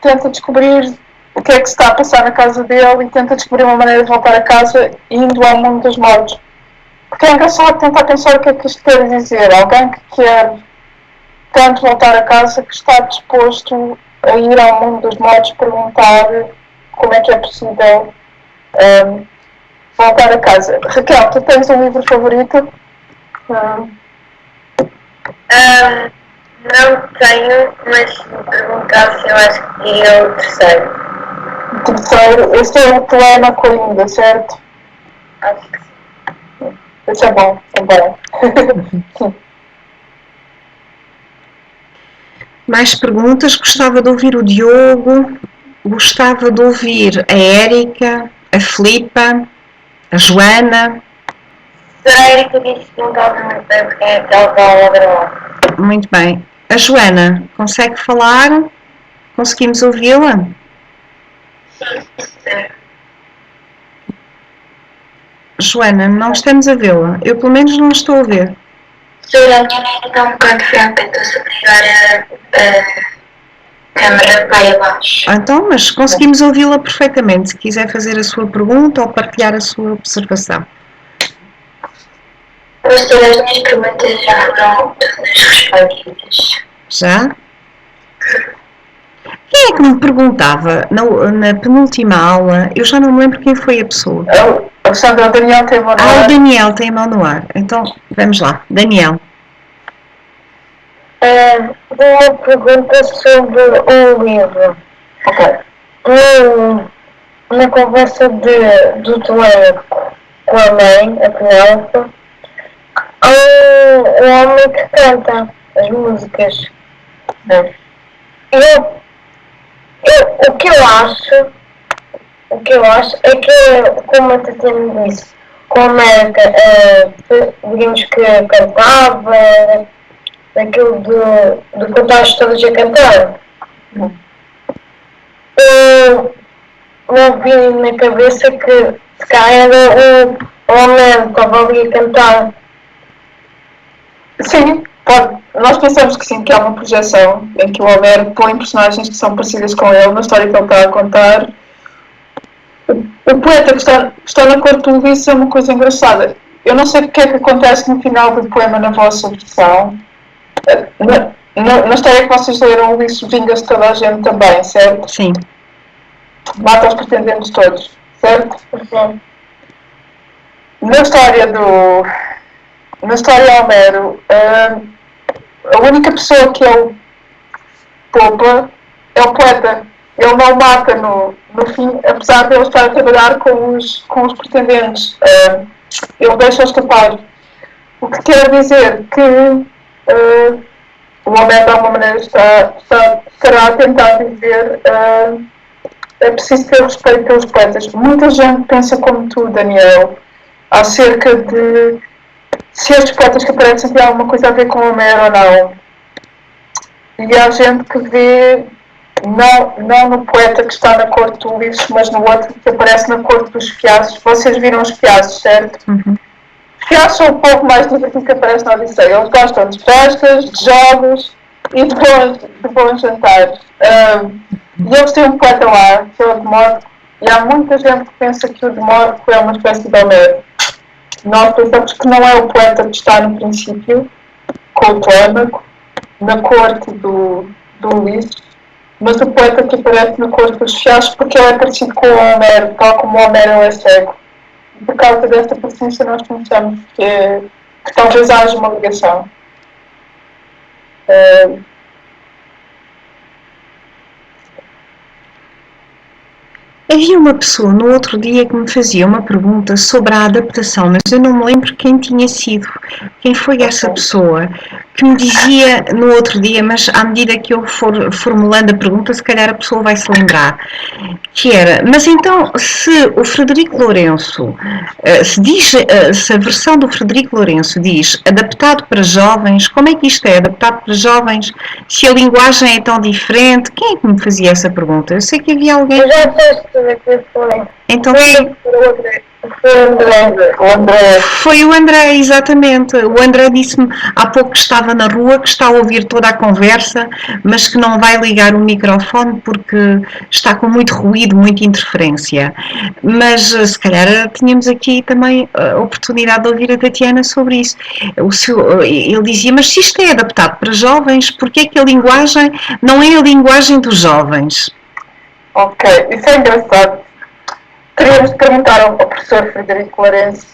tenta descobrir o que é que se está a passar na casa dele e tenta descobrir uma maneira de voltar a casa indo ao mundo dos mortos. Porque é engraçado tentar pensar o que é que isto quer dizer. Alguém que quer tanto voltar a casa que está disposto a ir ao mundo dos mortos perguntar como é que é possível voltar a casa. Raquel, tu tens um livro favorito? Não tenho, mas se me perguntasse eu acho que diria o terceiro. O terceiro, este é o Poema Coringa, certo? Acho que sim. Esse é bom, também. Mais perguntas? Gostava de ouvir o Diogo, gostava de ouvir a Érica, a Filipa, a Joana. A Erika disse que não estava muito bem porque é que ela estava a gravar. Muito bem. A Joana, consegue falar? Conseguimos ouvi-la? Sim. Joana, não estamos a vê-la. Eu pelo menos não estou a ver. Sim, a minha neta está um bocado fraca, então se eu ligar a câmera vai abaixo. Então, mas conseguimos ouvi-la perfeitamente. Se quiser fazer a sua pergunta ou partilhar a sua observação. Mas todas as minhas perguntas já foram todas respondidas. Já? Quem é que me perguntava na penúltima aula? Eu já não me lembro quem foi a pessoa. O Daniel tem a mão no ar. O Daniel tem a mão no ar. Então, vamos lá. Daniel. Uma pergunta sobre um livro. Ok. Na conversa do Toledo com a mãe, a Penélope, há um homem que canta as músicas. O que eu acho é que, como a Tatiana disse, como digamos que cantava, daquilo do contar todos a cantar. Não vi na cabeça que se calhar era um homem que estava ali a cantar. Sim, pode. Nós pensamos que sim, que há uma projeção em que o Homero põe personagens que são parecidas com ele na história que ele está a contar. O poeta que está na corte do Ulisses é uma coisa engraçada. Eu não sei o que é que acontece no final do poema na vossa versão. Na história que vocês leram, o Ulisses vinga-se toda a gente também, certo? Sim. Mata os pretendentes todos, certo? Sim. Na história Homero, a única pessoa que ele poupa é o poeta. Ele não mata no fim, apesar de ele estar a trabalhar com os pretendentes. Ele deixa escapar. O que quer dizer que o Homero, de alguma maneira, estará a tentar dizer é preciso ter respeito pelos poetas. Muita gente pensa como tu, Daniel, acerca de se estes poetas que aparecem têm alguma coisa a ver com o Homero ou não. E há gente que vê, não no poeta que está na corte do Ulisses, mas no outro que aparece na corte dos fiaços. Vocês viram os fiaços, certo? Uhum. Os fiaços são o povo mais divertido que aparece na Odisseia. Eles gostam de festas, de jogos e de bons jantares. E eles têm um poeta lá, que é o Demócrito, e há muita gente que pensa que o Demócrito é uma espécie de Homero. Nós pensamos que não é o poeta que está no princípio, com o Telêmaco, na corte do Ulisses, mas o poeta que aparece na corte dos fiaços, porque ele é parecido com o Homero, tal como o Homero é cego. E por causa desta paciência nós pensamos que talvez haja uma ligação. Havia uma pessoa no outro dia que me fazia uma pergunta sobre a adaptação, mas eu não me lembro quem tinha sido. Quem foi essa pessoa que me dizia no outro dia, mas à medida que eu for formulando a pergunta, se calhar a pessoa vai se lembrar, que era, mas então se o Frederico Lourenço, se a versão do Frederico Lourenço diz adaptado para jovens, como é que isto é adaptado para jovens, se a linguagem é tão diferente? Quem é que me fazia essa pergunta? Eu sei que havia alguém... Eu já sei que foi. Então, O André. foi o André, exatamente. O André disse-me há pouco que estava na rua, que está a ouvir toda a conversa, mas que não vai ligar o microfone porque está com muito ruído, muita interferência. Mas se calhar tínhamos aqui também a oportunidade de ouvir a Tatiana sobre isso. Ele dizia, mas se isto é adaptado para jovens, porquê é que a linguagem não é a linguagem dos jovens? Ok, isso é engraçado. Queríamos perguntar ao professor Frederico Lourenço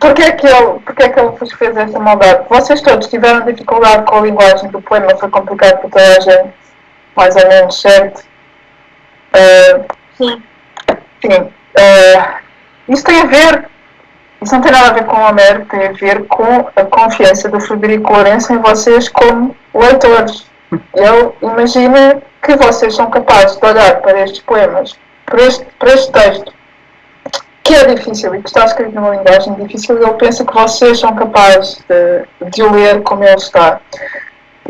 porque é que ele vos fez essa maldade. Vocês todos tiveram dificuldade com a linguagem do poema, foi complicado para toda a gente, mais ou menos, certo? Sim. Sim. Isso tem a ver, isso não tem nada a ver com o Homero, tem a ver com a confiança do Frederico Lourenço em vocês como leitores. Ele imagina que vocês são capazes de olhar para estes poemas, para este texto, que é difícil e que está escrito numa linguagem difícil, ele pensa que vocês são capazes de o ler como ele está.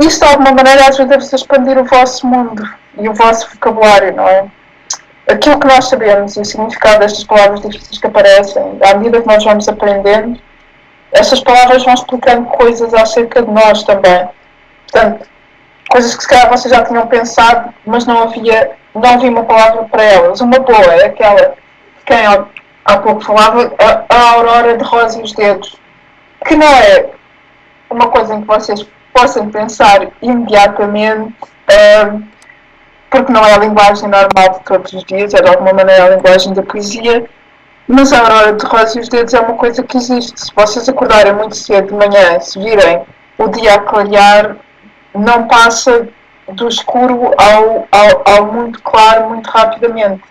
Isso, de alguma maneira, ajuda-vos a expandir o vosso mundo e o vosso vocabulário, não é? Aquilo que nós sabemos e o significado destas palavras difíceis que aparecem, à medida que nós vamos aprendendo, estas palavras vão explicando coisas acerca de nós também. Portanto, coisas que se calhar vocês já tinham pensado, mas não havia uma palavra para elas. Uma boa é aquela de quem há pouco falava, a aurora de rosa e os dedos, que não é uma coisa em que vocês possam pensar imediatamente, porque não é a linguagem normal de todos os dias, é de alguma maneira a linguagem da poesia, mas a aurora de rosa e os dedos é uma coisa que existe. Se vocês acordarem muito cedo de manhã, se virem o dia a clarear, não passa do escuro ao muito claro muito rapidamente.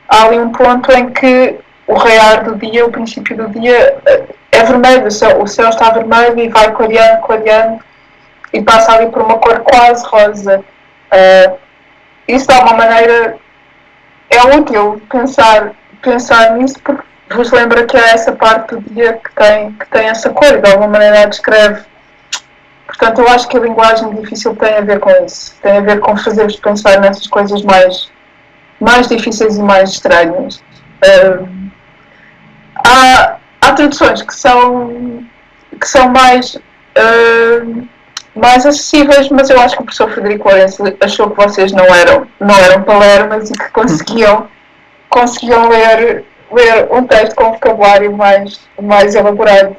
Há ali um ponto em que o raiar do dia, o princípio do dia, é vermelho, o céu está vermelho e vai clareando e passa ali por uma cor quase rosa. Isso de alguma maneira é útil pensar nisso, porque vos lembra que há essa parte do dia que tem essa cor e de alguma maneira a descreve. Portanto, eu acho que a linguagem difícil tem a ver com isso. Tem a ver com fazer-vos pensar nessas coisas mais difíceis e mais estranhas. Há traduções que são mais acessíveis, mas eu acho que o professor Frederico Lourenço achou que vocês não eram palermas e que conseguiam ler um texto com vocabulário mais elaborado.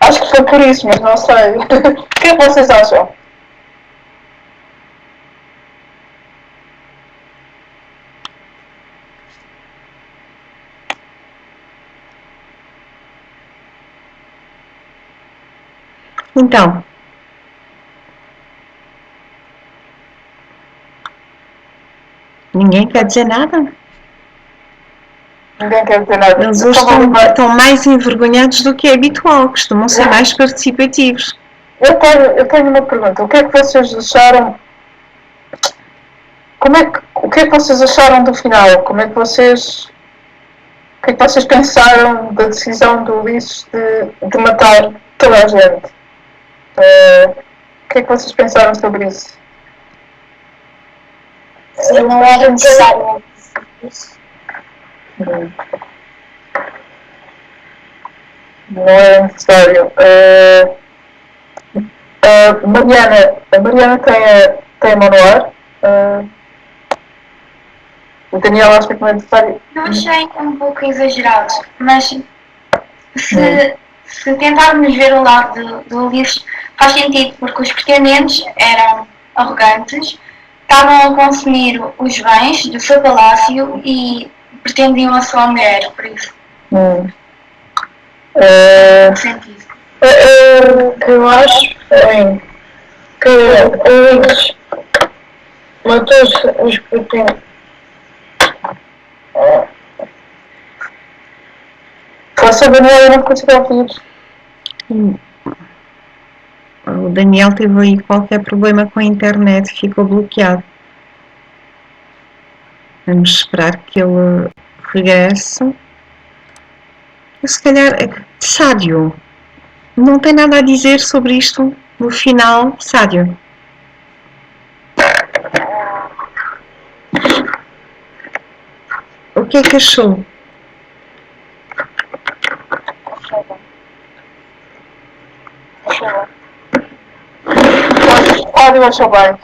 Acho que foi por isso, mas não sei. O que é que vocês acham? Então, ninguém quer dizer nada? Ninguém quer dizer nada. Eles hoje estão mais envergonhados do que é habitual, costumam ser mais participativos. Eu tenho uma pergunta. O que é que vocês acharam? O que é que vocês acharam do final? O que é que vocês pensaram da decisão do Ulisses de matar toda a gente? O que é que vocês pensaram sobre isso? Não era necessário isso. Não era necessário. A Mariana tem a mão no ar. O Daniel acha que não é necessário. Eu achei um pouco exagerado, mas se tentarmos ver o lado do Ulisses, faz sentido, porque os pretendentes eram arrogantes, estavam a consumir os bens do seu palácio e pretendiam a sua mulher, por isso. Faz sentido. Eu acho que o Ulisses matou os pretendentes. Força, Daniel, eu não consigo ouvir. O Daniel teve aí qualquer problema com a internet, ficou bloqueado. Vamos esperar que ele regresse. Se calhar, Sádio, não tem nada a dizer sobre isto no final, Sádio? O que é que achou? Eu achou bem.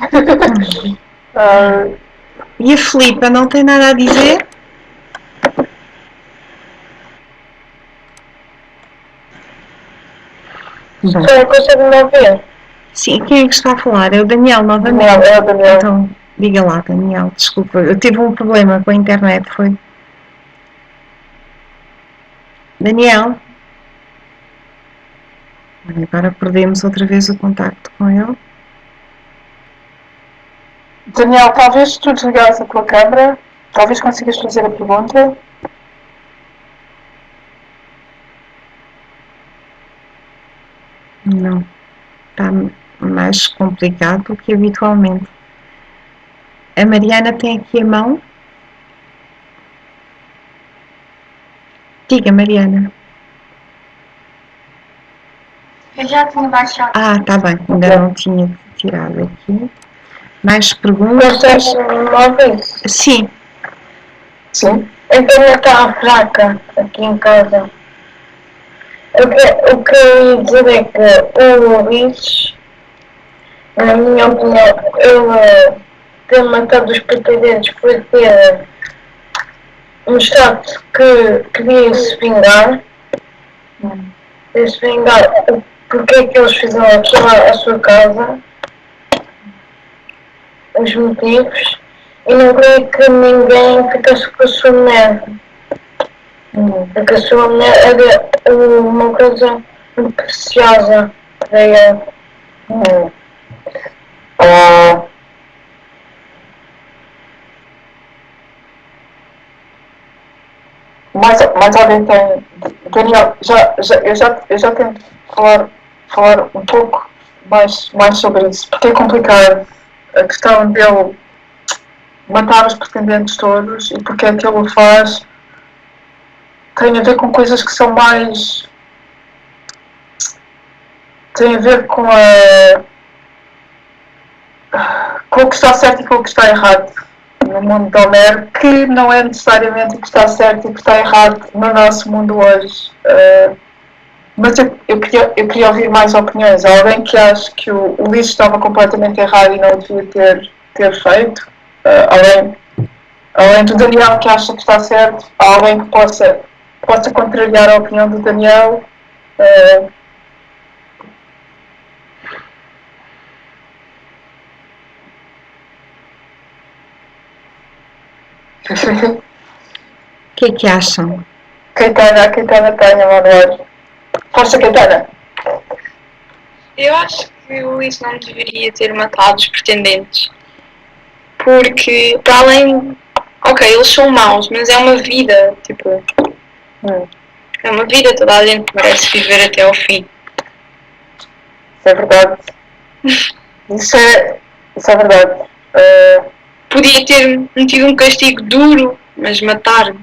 E a Filipa não tem nada a dizer? Só consegue me ouvir? Sim, quem é que está a falar? É o Daniel novamente? É o Daniel. Então, diga lá, Daniel, desculpa, eu tive um problema com a internet, foi? Daniel? Agora perdemos outra vez o contacto com ele. Daniel, talvez tu desligares a tua câmera, talvez consigas fazer a pergunta. Não, está mais complicado do que habitualmente. A Mariana tem aqui a mão. Diga, Mariana. Eu já tinha baixado. Ah, está bem, ainda não tinha tirado aqui. Mais perguntas? Consegue-me ouvir? Sim. Sim. A internet está fraca aqui em casa. O que eu ia dizer é que o Ulisses, na minha opinião, ele ter matado os pretendentes foi ter mostrado que queria se vingar. Se vingar porque é que eles fizeram aquilo à sua casa, os motivos, e não queria que ninguém ficasse com a sua mulher. Porque a sua mulher era uma coisa muito preciosa para ele. Mais alguém tem. Daniel, eu já tento falar um pouco mais sobre isso, porque é complicado a questão dele matar os pretendentes todos e porque é que ele o faz. Tem a ver com coisas que são mais tem a ver com o que está certo e com o que está errado no mundo de Homero, que não é necessariamente o que está certo e o que está errado no nosso mundo hoje. Mas eu queria ouvir mais opiniões. Há alguém que acha que o Ulisses estava completamente errado e não o devia ter feito? Além do Daniel que acha que está certo, há alguém que possa contrariar a opinião do Daniel? O que acham? Caetana tenha, Manuel. Força, Caetana. Eu acho que o Ulisses não deveria ter matado os pretendentes. Porque, para além. Ok, eles são maus, mas é uma vida, tipo. É uma vida, toda a gente merece viver até ao fim. Isso é verdade. Isso é verdade. Podia ter metido um castigo duro, mas matar.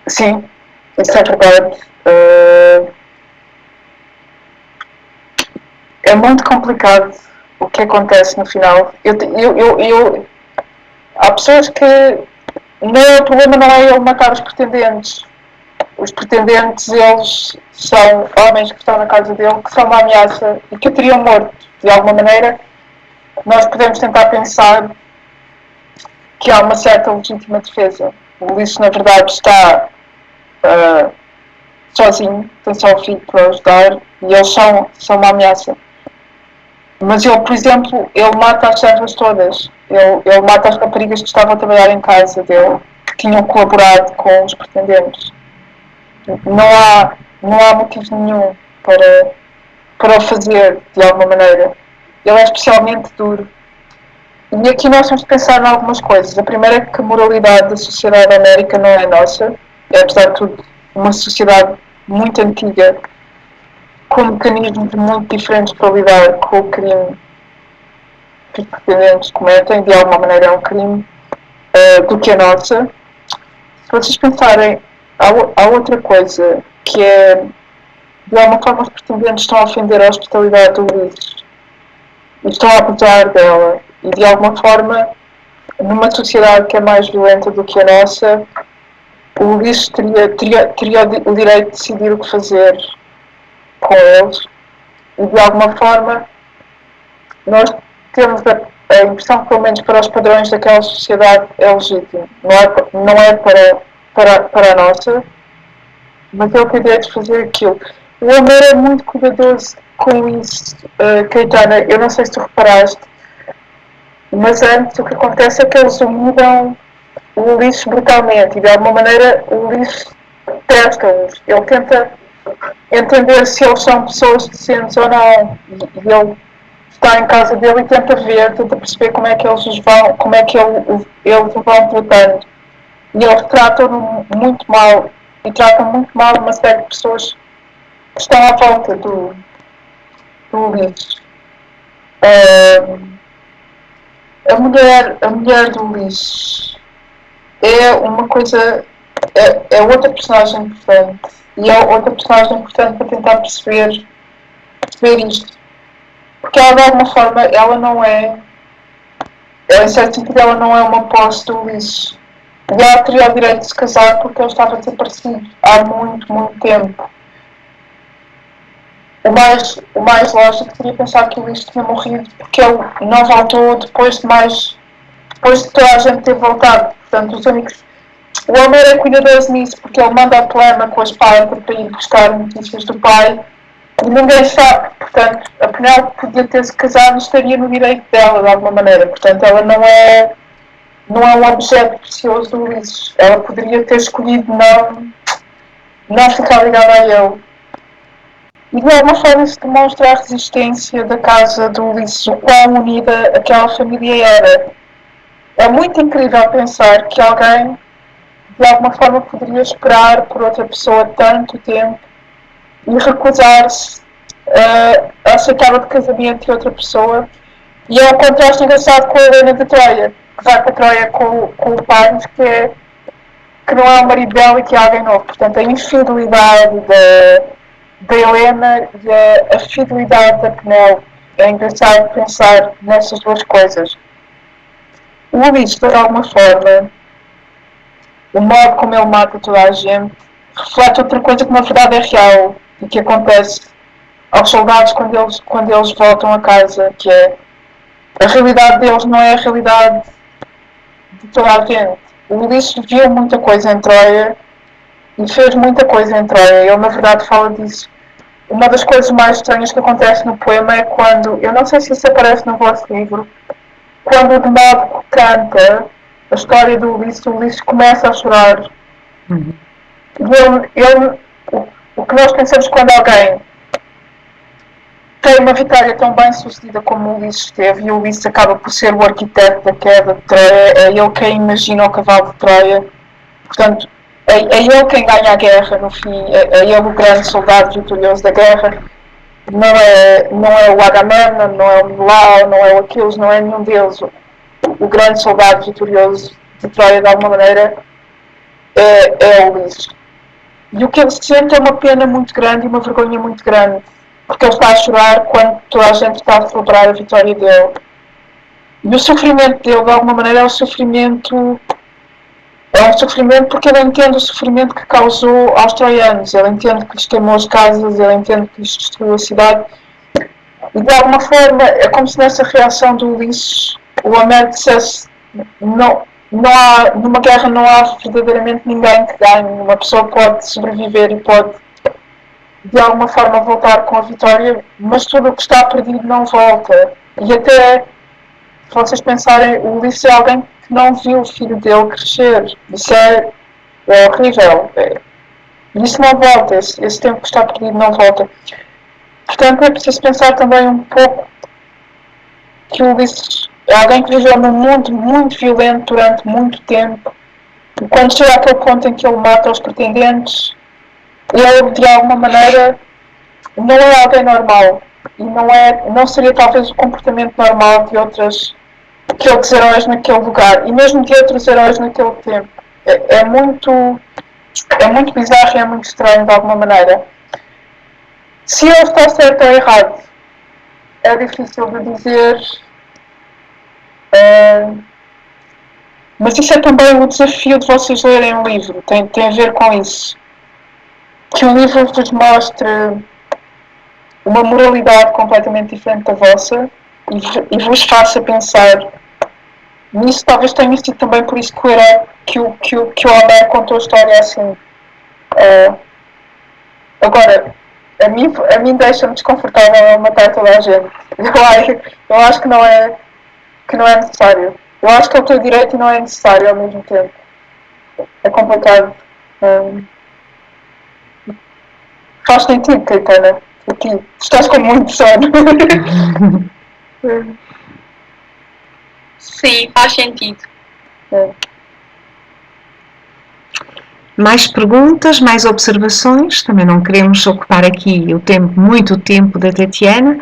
Sim, isso é verdade. É muito complicado o que acontece no final. Há pessoas que o problema não é ele matar os pretendentes. Os pretendentes, eles são homens que estão na casa dele, que são uma ameaça e que o teriam morto. De alguma maneira, nós podemos tentar pensar que há uma certa legítima defesa. O Ulisses, na verdade, está sozinho, tem só o filho para ajudar e eles são uma ameaça. Mas ele, por exemplo, ele mata as servas todas. Ele mata as raparigas que estavam a trabalhar em casa dele, que tinham colaborado com os pretendentes. Não há motivo nenhum para o fazer de alguma maneira. Ele é especialmente duro. E aqui nós temos de pensar em algumas coisas. A primeira é que a moralidade da sociedade américa não é nossa. É, apesar de tudo, uma sociedade muito antiga, com mecanismos muito diferentes para lidar com o crime que os pretendentes cometem. De alguma maneira é um crime do que a nossa. Se vocês pensarem, há outra coisa que é, de alguma forma, os pretendentes estão a ofender a hospitalidade do Ulisses. E estão a abusar dela. E, de alguma forma, numa sociedade que é mais violenta do que a nossa, o Ulisses teria o direito de decidir o que fazer com eles. E, de alguma forma, nós temos a impressão que, pelo menos para os padrões daquela sociedade, é legítimo. Não é para a nossa, mas ele tem direito de fazer aquilo. O Homero é muito cuidadoso com isso, Caetana. Eu não sei se tu reparaste, mas antes o que acontece é que eles humilham o Ulisses brutalmente e, de alguma maneira, o Ulisses testa-os. Ele tenta entender se eles são pessoas decentes ou não. E ele está em casa dele e tenta perceber como é que eles o vão tratando. E eles tratam-no muito mal. E tratam muito mal uma série de pessoas que estão à volta do Ulisses. A mulher do Ulisses é uma coisa, é outra personagem importante. E é outra personagem importante para tentar perceber isto. Porque ela, de alguma forma, em certo sentido, ela não é uma posse do Ulisses. E ela teria o direito de se casar porque ele estava desaparecido há muito, muito tempo. O mais lógico seria pensar que o Ulisses tinha morrido porque ele não voltou depois de toda a gente ter voltado. Portanto, o Homero é cuidadoso nisso porque ele manda a Telema com a espada para ir buscar notícias do pai e ninguém sabe. Portanto, a Penélope podia ter-se casado e estaria no direito dela de alguma maneira. Portanto, ela não é um objeto precioso do Ulisses. Ela poderia ter escolhido não ficar ligada a ele. E de alguma forma isso demonstra a resistência da casa do Ulisses, o quão unida aquela família era. É muito incrível pensar que alguém de alguma forma poderia esperar por outra pessoa tanto tempo e recusar-se a aceitar o casamento de outra pessoa. E é um contraste engraçado com a Helena de Troia, que vai para Troia com o pai, que é que não é o marido dela e que é alguém novo. Portanto, a infidelidade da Helena e a fidelidade da Penélope. É engraçado pensar nessas duas coisas. O Ulisses, de alguma forma, o modo como ele mata toda a gente, reflete outra coisa que na verdade é real e que acontece aos soldados quando eles voltam a casa, que é a realidade deles não é a realidade de toda a gente. O Ulisses viu muita coisa em Troia e fez muita coisa em Troia. Ele na verdade fala disso. Uma das coisas mais estranhas que acontece no poema é quando, eu não sei se isso aparece no vosso livro, quando o Demóstenes canta a história do Ulisses, o Ulisses começa a chorar. O que nós pensamos quando alguém tem uma vitória tão bem sucedida como o Ulisses teve, e o Ulisses acaba por ser o arquiteto da queda de Troia, é ele quem imagina o cavalo de Troia, portanto, é ele quem ganha a guerra no fim, é ele o grande soldado vitorioso da guerra, não é o Agamemnon, não é o Menelao, não é o Aquiles, não é nenhum deles. O grande soldado vitorioso de Troia, de alguma maneira, é o Ulisses. E o que ele sente é uma pena muito grande e uma vergonha muito grande, porque ele está a chorar quando toda a gente está a celebrar a vitória dele. E o sofrimento dele, de alguma maneira, é um sofrimento porque ele entende o sofrimento que causou aos troianos, ele entende que lhes queimou as casas, ele entende que lhes destruiu a cidade. E de alguma forma, é como se nessa reação do Ulisses, o Homero dissesse: numa guerra não há verdadeiramente ninguém que ganhe, uma pessoa pode sobreviver e pode de alguma forma voltar com a vitória, mas tudo o que está perdido não volta. E até, se vocês pensarem, o Ulisses é alguém que não viu o filho dele crescer. Isso é horrível. Isso não volta, esse tempo que está perdido não volta. Portanto, é preciso pensar também um pouco que o Ulisses é alguém que viveu num mundo muito violento durante muito tempo. E quando chega àquele ponto em que ele mata os pretendentes, ele, de alguma maneira, não é alguém normal. E não seria talvez o comportamento normal de outros heróis naquele lugar. E mesmo de outros heróis naquele tempo. É muito bizarro e é muito estranho, de alguma maneira. Se ele está certo ou errado, é difícil de dizer. Mas isso é também o desafio de vocês lerem o livro. Tem a ver com isso. Que o livro vos mostre uma moralidade completamente diferente da vossa e vos faça pensar nisso. Talvez tenha sido também por isso que o Homero contou a história assim. Agora, a mim deixa-me desconfortável matar toda a gente. Eu acho que não é necessário. Eu acho que ele tem direito e não é necessário ao mesmo tempo. É complicado. Faz sentido, Caetana. Aqui. Estás com muito sono. Sim, faz sentido. Mais perguntas, mais observações? Também não queremos ocupar aqui muito tempo da Tatiana,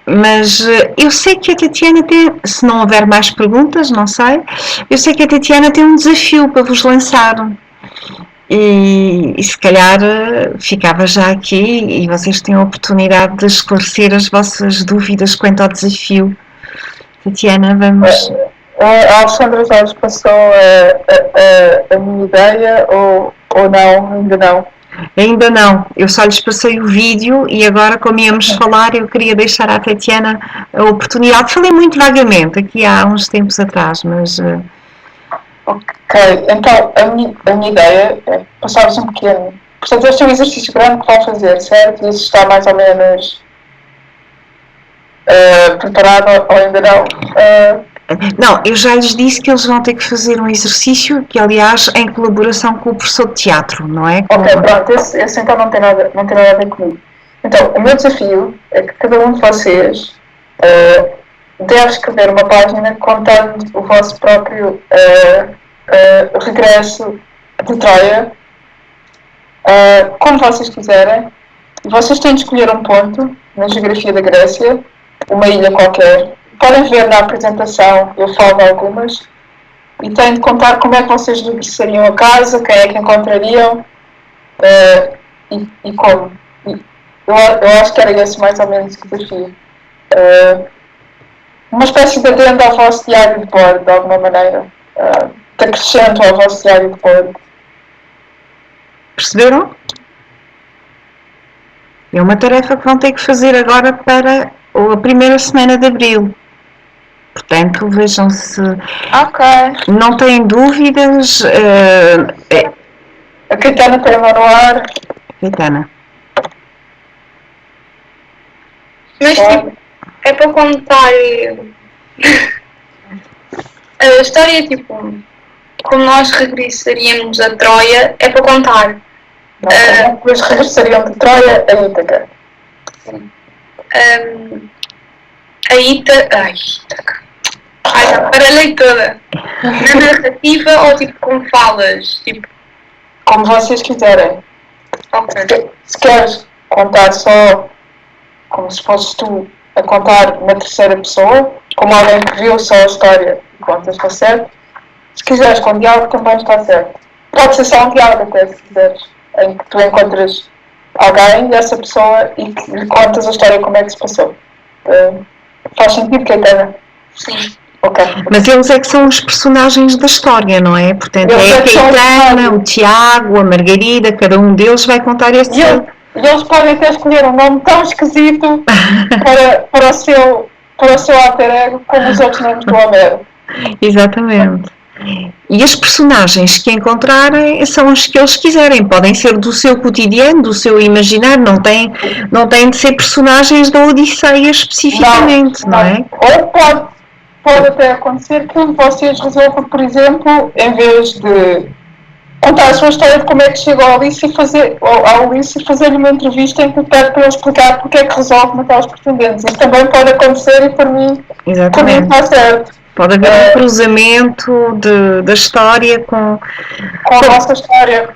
mas eu sei que a Tatiana tem, se não houver mais perguntas, não sei, eu sei que a Tatiana tem um desafio para vos lançar. E se calhar ficava já aqui e vocês têm a oportunidade de esclarecer as vossas dúvidas quanto ao desafio. Tatiana, vamos... A Alexandra já vos passou a minha ideia ou não? Ainda não? Ainda não, eu só lhes passei o vídeo e agora, como íamos falar, eu queria deixar à Tatiana a oportunidade. Falei muito vagamente aqui há uns tempos atrás, mas... Ok, então a minha ideia é passar-vos um pequeno. Portanto, este é um exercício grande que vão fazer, certo? Isso está mais ou menos preparado ou ainda não? Não, eu já lhes disse que eles vão ter que fazer um exercício que, aliás, em colaboração com o professor de teatro, não é? Ok, pronto, esse então não tem nada a ver comigo. Então, o meu desafio é que cada um de vocês deve escrever uma página contando o vosso próprio regresso de Troia, como vocês quiserem. Vocês têm de escolher um ponto na geografia da Grécia, uma ilha qualquer. Podem ver na apresentação, eu falo de algumas. e têm de contar como é que vocês regressariam a casa, quem é que encontrariam e como. Eu acho que era esse mais ou menos o desafio. Uma espécie de adendo ao vosso diário de bordo, de alguma maneira. Que acrescento ao vosso diário de bordo. Perceberam? É uma tarefa que vão ter que fazer agora para a primeira semana de abril. Portanto, vejam se Ok. não têm dúvidas. A Caetana tem a mão no ar. Caetana. Mas tipo, é para contar a história, tipo, como nós regressaríamos a Troia, é para contar. Depois regressariam de Troia a Ítaca. A Ítaca. Ai, já baralhei toda. Na narrativa ou tipo com falas? Tipo, Como vocês quiserem. ok. Se queres contar só como se fosses tu a contar na terceira pessoa, como alguém que viu só a história e contas, está certo? Se quiseres com diálogo também está certo. Pode ser só um diálogo até, se quiseres, em que tu encontras alguém e essa pessoa e que lhe contas a história como é que se passou. Faz sentido, Caetana? Sim. Ok. Mas eles é que são os personagens da história, não é? Portanto, Eles é é a que são os Caetana, personagens. o Tiago, a Margarida, cada um deles vai contar esse. E eles podem até escolher um nome tão esquisito para o seu alter ego como os outros nomes do Homero. Exatamente. E as personagens que encontrarem são os que eles quiserem, podem ser do seu cotidiano, do seu imaginário, não têm de ser personagens da Odisseia especificamente, não é? Ou pode até acontecer que vocês resolvam, por exemplo, em vez de contar a sua história de como é que chegou ao Ulisses e fazer-lhe uma entrevista em que pede para ele explicar porque é que resolve matar os pretendentes. Isso também pode acontecer e por mim está certo. Pode haver um cruzamento da história com a nossa história.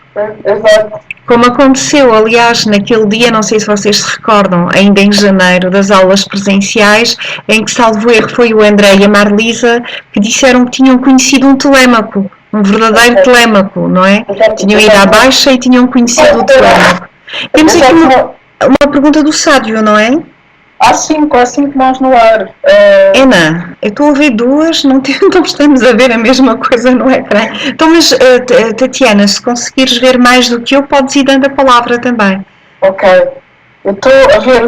Exato. Como aconteceu, aliás, naquele dia, não sei se vocês se recordam, ainda em janeiro, das aulas presenciais, em que, salvo erro, foi o André e a Marlisa que disseram que tinham conhecido um Telêmaco, um verdadeiro Telêmaco, não é? Tinham ido à Baixa e tinham conhecido o Telêmaco. Temos aqui uma pergunta do Sádio, não é? Há 5 mãos no ar. Ana, eu estou a ver duas, não estamos a ver a mesma coisa no ecrã. Então, mas Tatiana, se conseguires ver mais do que eu, podes ir dando a palavra também. Ok. Eu estou a ver o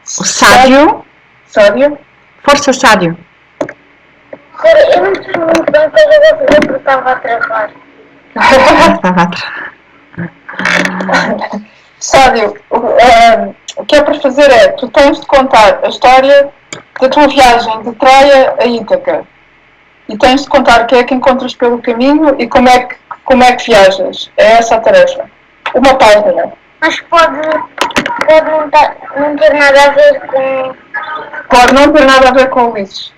Sádio. Sádio? Força, Sádio. Eu não sei muito bem o que eu vou fazer porque estava a travar. Estava a travar. Sádio, o que é para fazer é, tu tens de contar a história da tua viagem de Troia a Ítaca. E tens de contar o que é que encontras pelo caminho e como é que viajas. É essa a tarefa. Uma página. Mas pode não ter nada a ver com... Pode não ter nada a ver com o Ulisses.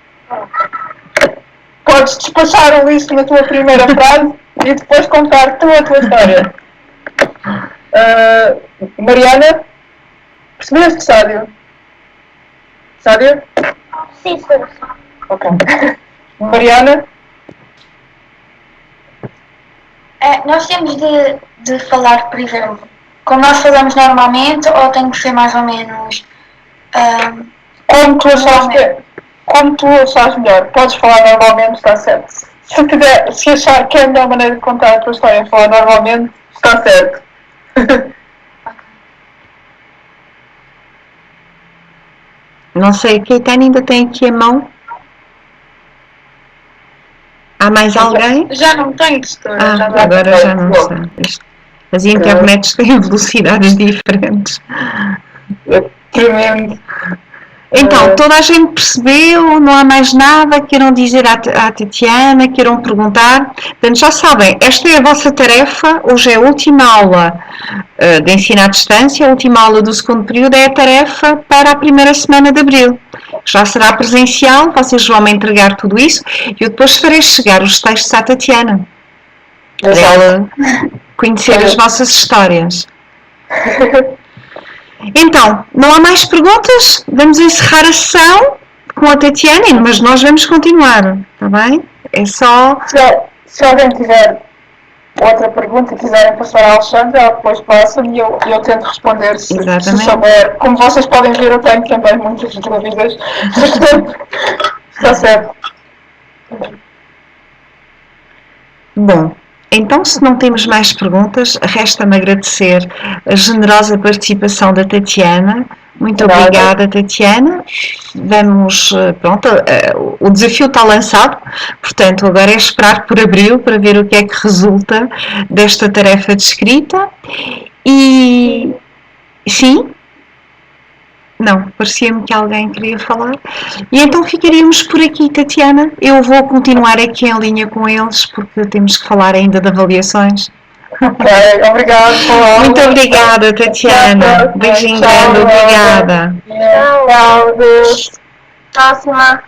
Podes despachar o Ulisses na tua primeira frase e depois contar tu a tua história. Mariana? Percebeste, Sádio? Sádio? Sim, sim. Ok. Mariana? Nós temos de falar, por exemplo, como nós falamos normalmente, ou tem que ser mais ou menos... Como tu achares melhor. Podes falar normalmente, está certo. Se achar que é a melhor maneira de contar a tua história é falar normalmente, está certo. Não sei, Caetano ainda tem aqui a mão? Há mais alguém? Já não tenho, doutora. Agora já não está. As internets têm velocidades diferentes. É tremendo. Então, toda a gente percebeu, não há mais nada, queiram dizer à Tatiana, queiram perguntar. Portanto, já sabem, esta é a vossa tarefa, hoje é a última aula de ensino à distância, a última aula do segundo período é a tarefa para a primeira semana de abril. Já será presencial, vocês vão me entregar tudo isso e eu depois farei chegar os textos à Tatiana, para ela conhecer as vossas histórias. Então, não há mais perguntas? Vamos encerrar a sessão com a Tatiana, mas nós vamos continuar, está bem? É só Se alguém tiver outra pergunta e quiserem passar à Alexandra, ela depois passa-me e eu tento responder se Exatamente. souber. Como vocês podem ver, eu tenho também muitas dúvidas. Portanto, está certo. Bom, então se não temos mais perguntas, resta-me agradecer a generosa participação da Tatiana. Muito Nada. obrigada, Tatiana. Vamos, pronto, o desafio está lançado, portanto agora é esperar por abril para ver o que é que resulta desta tarefa de escrita. E sim? Não, parecia-me que alguém queria falar. E então ficaríamos por aqui, Tatiana. Eu vou continuar aqui em linha com eles, porque temos que falar ainda de avaliações. Ok, obrigada. Muito obrigada, Tatiana. Beijinho grande, obrigada. Tchau, Deus. Próxima.